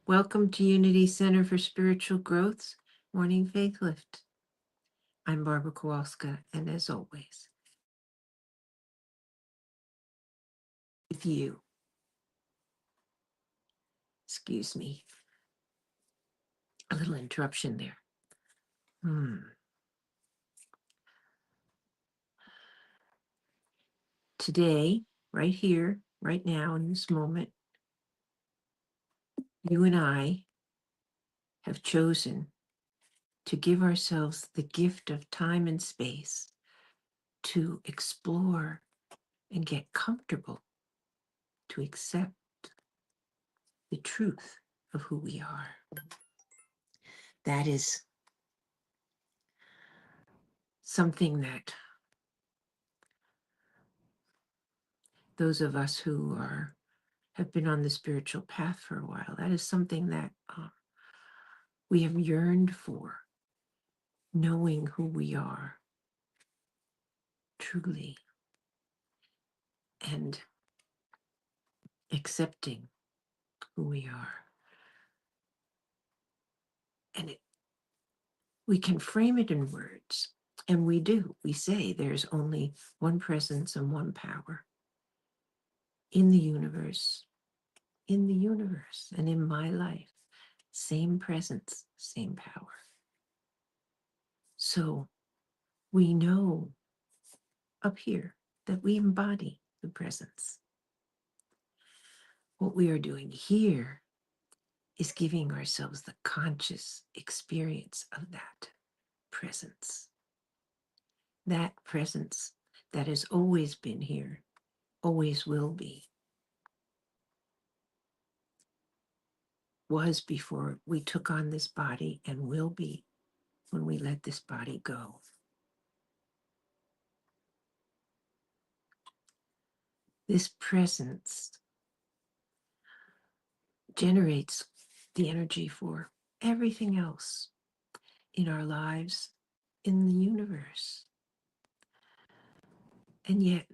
Welcome to Unity Center for Spiritual Growth's Morning Faith Lift. I'm Barbara Kowalska, and as always, with you. Excuse me, a little interruption there. Today, right here, right now, in this moment, you and I have chosen to give ourselves the gift of time and space to explore and get comfortable, to accept the truth of who we are. That is something that those of us who have been on the spiritual path for a while, that is something that we have yearned for, knowing who we are truly and accepting who we are. And we can frame it in words, and we do. We say there's only one presence and one power in the universe, and in my life. Same presence, same power. So we know up here that we embody the presence. What we are doing here is giving ourselves the conscious experience of that presence. That presence that has always been here, always will be, was before we took on this body, and will be when we let this body go. This presence generates the energy for everything else in our lives, in the universe. And yet,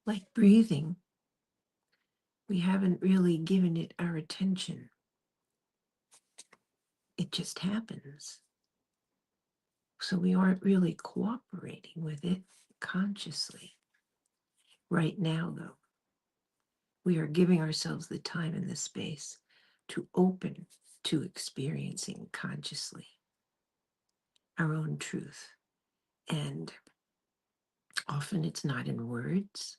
like breathing, we haven't really given it our attention. It just happens. So we aren't really cooperating with it consciously. Right now, though, we are giving ourselves the time and the space to open to experiencing consciously our own truth. And often it's not in words.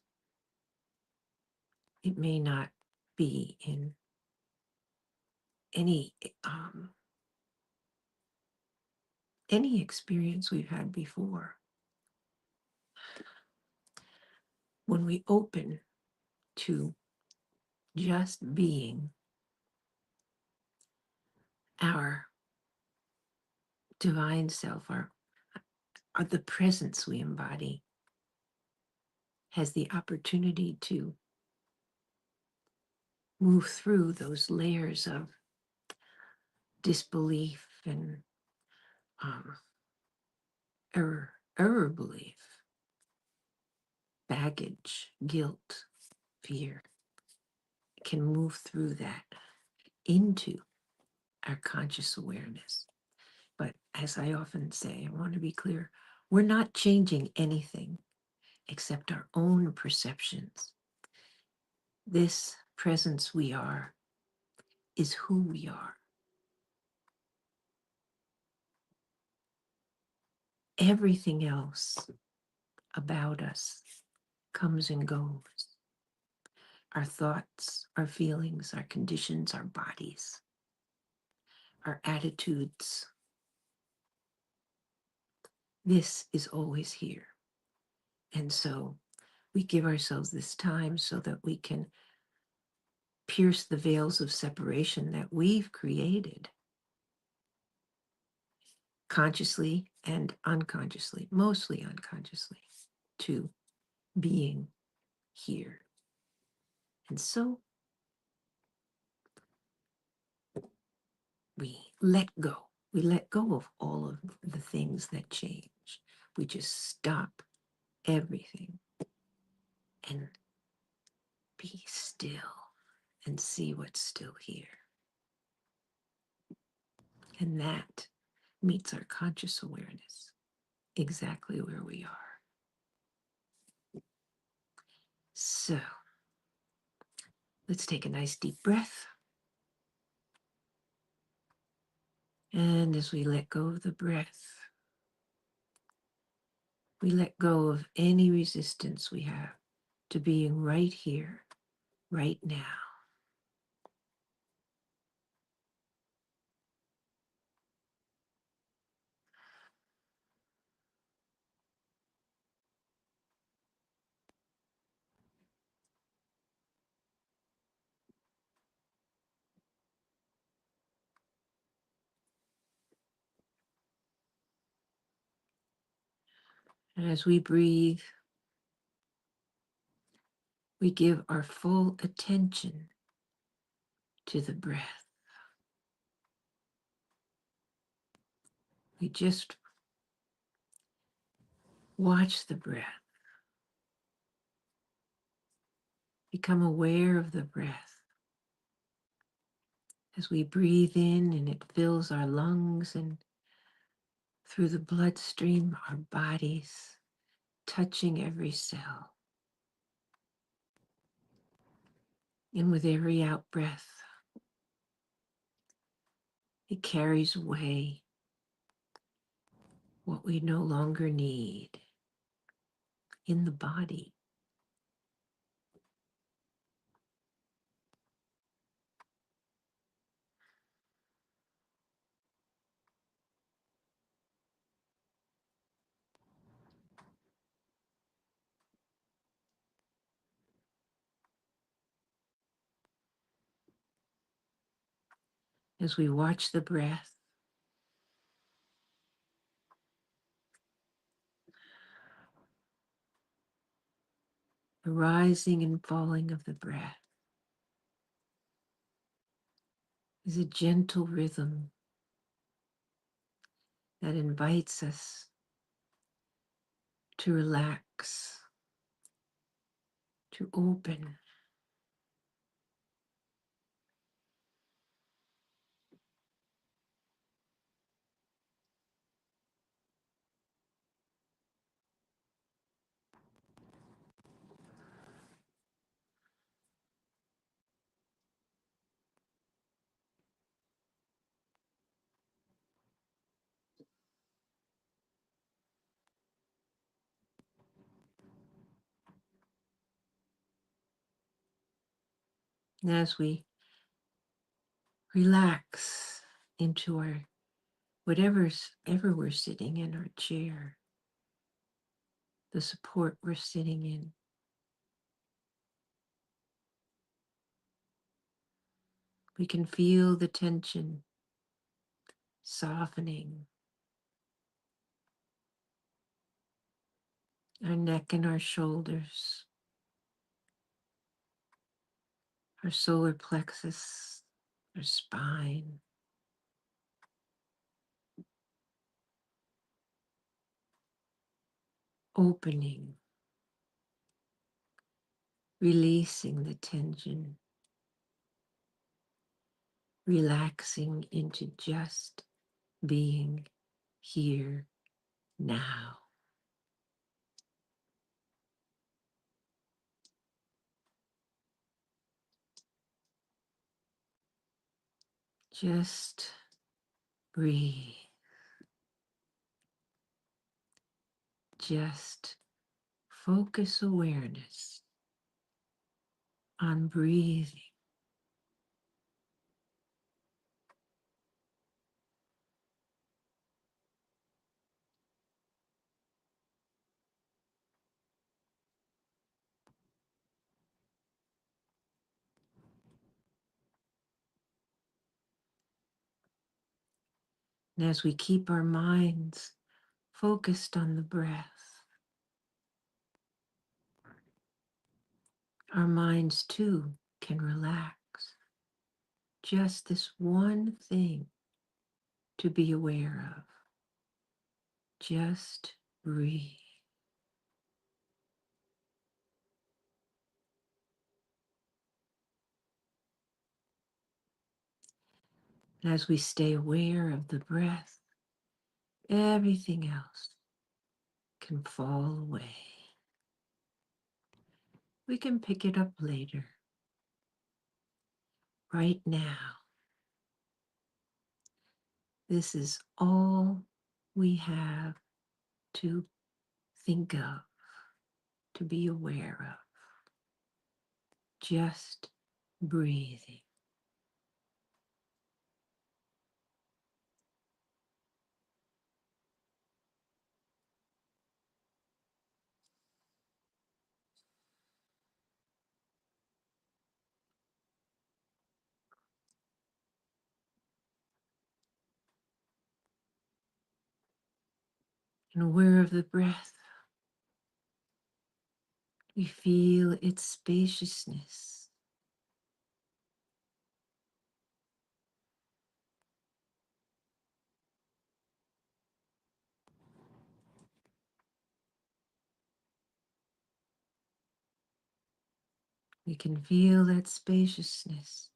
It may not be in any experience we've had before. When we open to just being, our divine self, our the presence we embody, has the opportunity to move through those layers of disbelief and error belief, baggage, guilt, fear. It can move through that into our conscious awareness. But as I often say, I want to be clear, we're not changing anything except our own perceptions. This presence we are is who we are. Everything else about us comes and goes. Our thoughts, our feelings, our conditions, our bodies, our attitudes. This is always here. And so we give ourselves this time so that we can pierce the veils of separation that we've created, consciously and unconsciously, mostly unconsciously, to being here. And so we let go. We let go of all of the things that change. We just stop everything and be still and see what's still here. And that meets our conscious awareness exactly where we are. So let's take a nice deep breath. And as we let go of the breath, we let go of any resistance we have to being right here, right now. And as we breathe, we give our full attention to the breath. We just watch the breath, become aware of the breath as we breathe in and it fills our lungs and through the bloodstream, our bodies, touching every cell. And with every out breath, it carries away what we no longer need in the body. As we watch the breath, the rising and falling of the breath is a gentle rhythm that invites us to relax, to open. And as we relax into our whatever's ever we're sitting in our chair, the support we're sitting in, we can feel the tension softening, our neck and our shoulders, our solar plexus, our spine, opening, releasing the tension, relaxing into just being here now. Just breathe. Just focus awareness on breathing. And as we keep our minds focused on the breath, our minds too can relax. Just this one thing to be aware of. Just breathe. And as we stay aware of the breath, everything else can fall away. We can pick it up later. Right now, this is all we have to think of, to be aware of. Just breathing. And aware of the breath, we feel its spaciousness. We can feel that spaciousness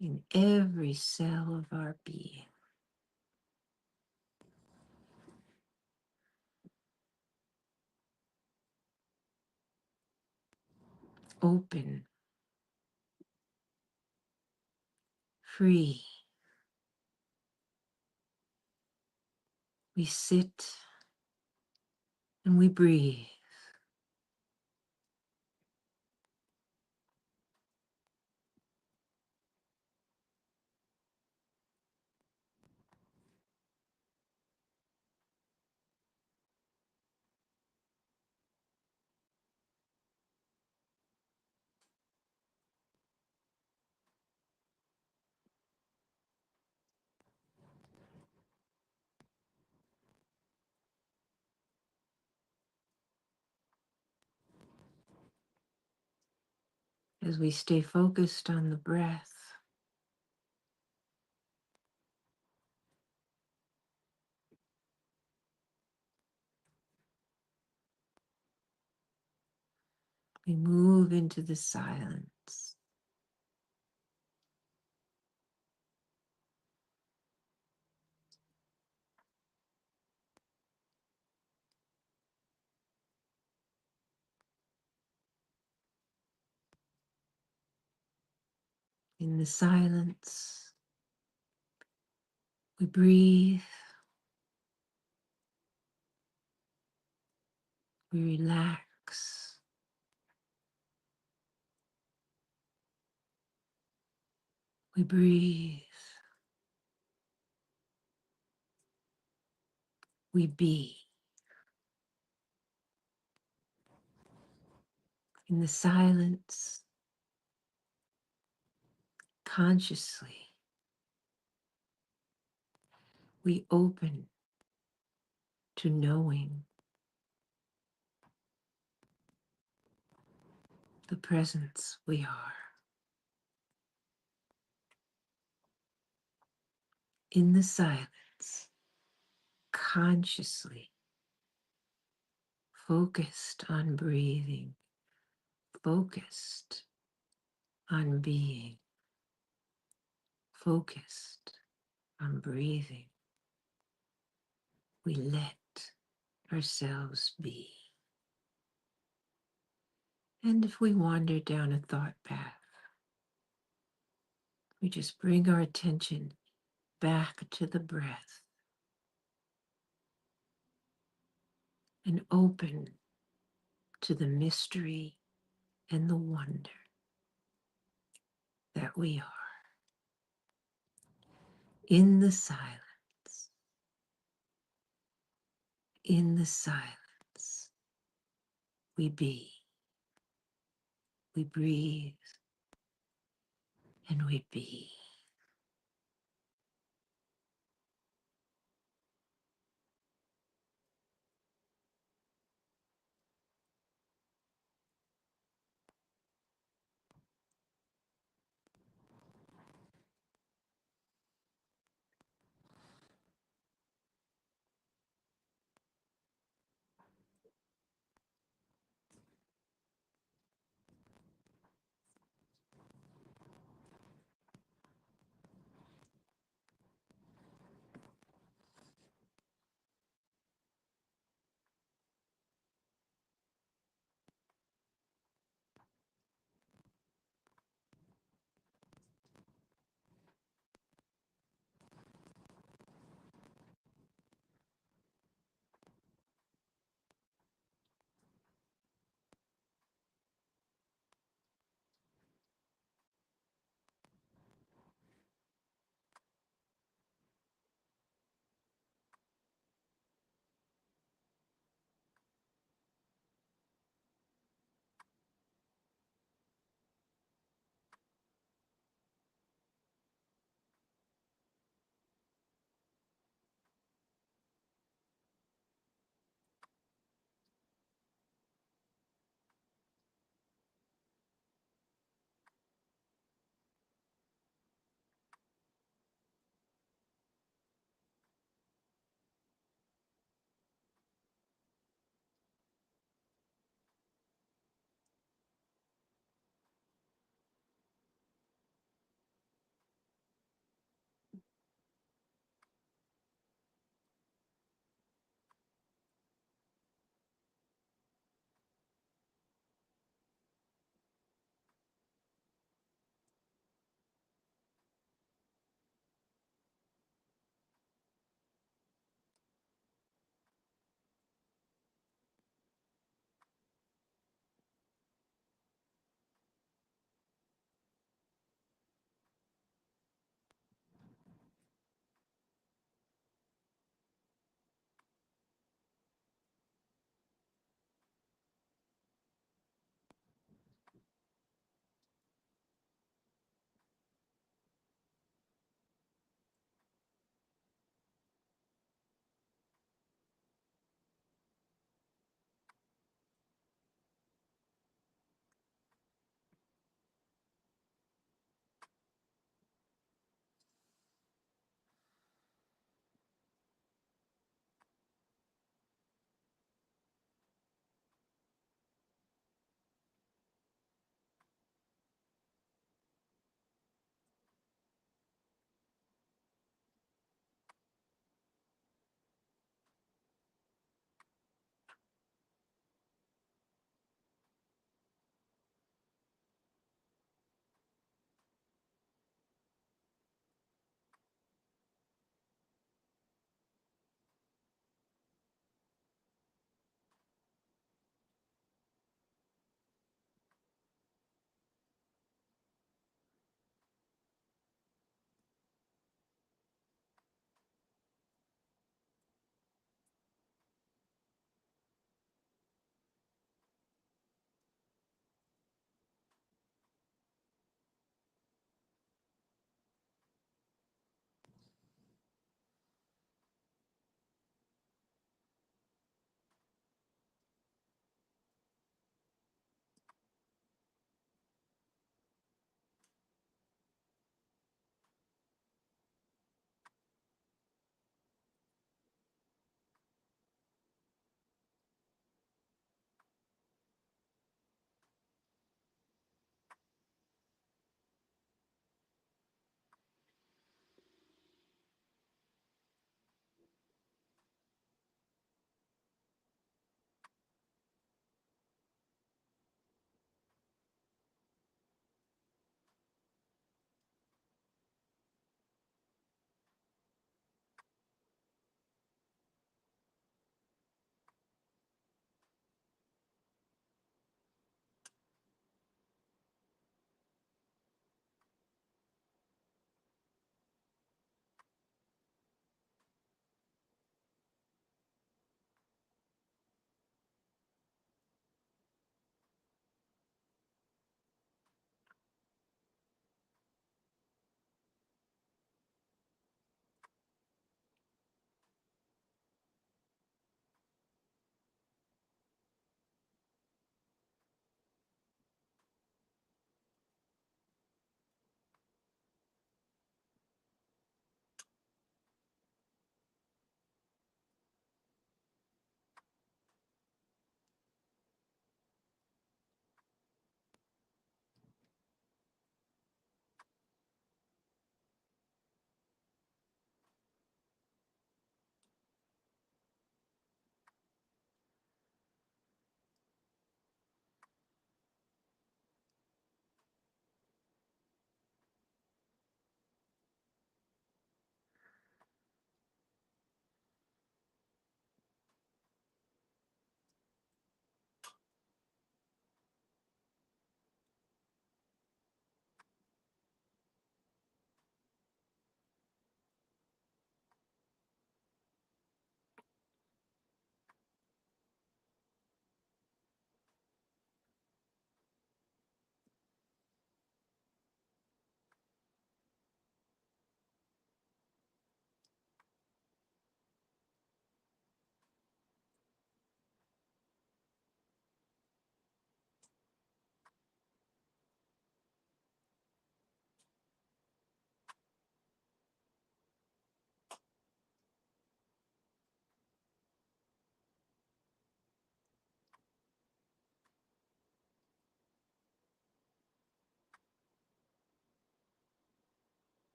in every cell of our being. Open, free. We sit and we breathe. As we stay focused on the breath, we move into the silence. In the silence, we breathe, we relax, we breathe, we be. In the silence, consciously, we open to knowing the presence we are. In the silence, consciously focused on breathing, focused on being, focused on breathing, we let ourselves be. And if we wander down a thought path, we just bring our attention back to the breath and open to the mystery and the wonder that we are. In the silence, in the silence, we be, we breathe, and we be.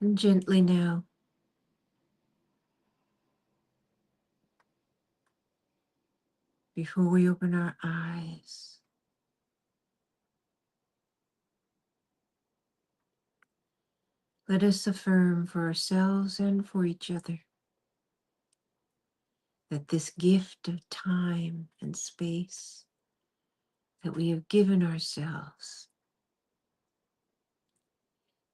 And gently now, before we open our eyes, let us affirm for ourselves and for each other that this gift of time and space that we have given ourselves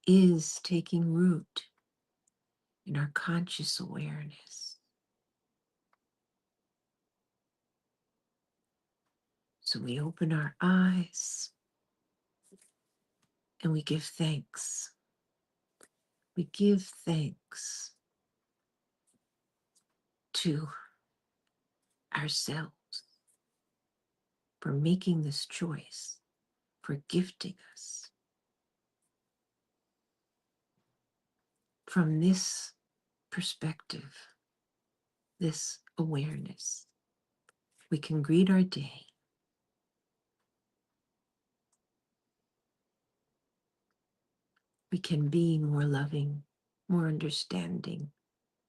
is taking root in our conscious awareness. So we open our eyes and we give thanks. We give thanks to ourselves for making this choice, for gifting us from this perspective, this awareness. We can greet our day. We can be more loving, more understanding,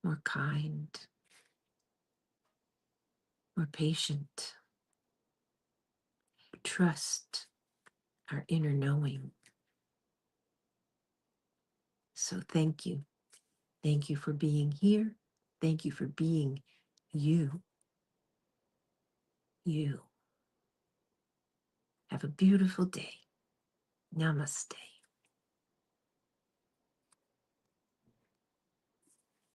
more kind, more patient. Trust our inner knowing. So thank you. Thank you for being here. Thank you for being you. You. Have a beautiful day. Namaste.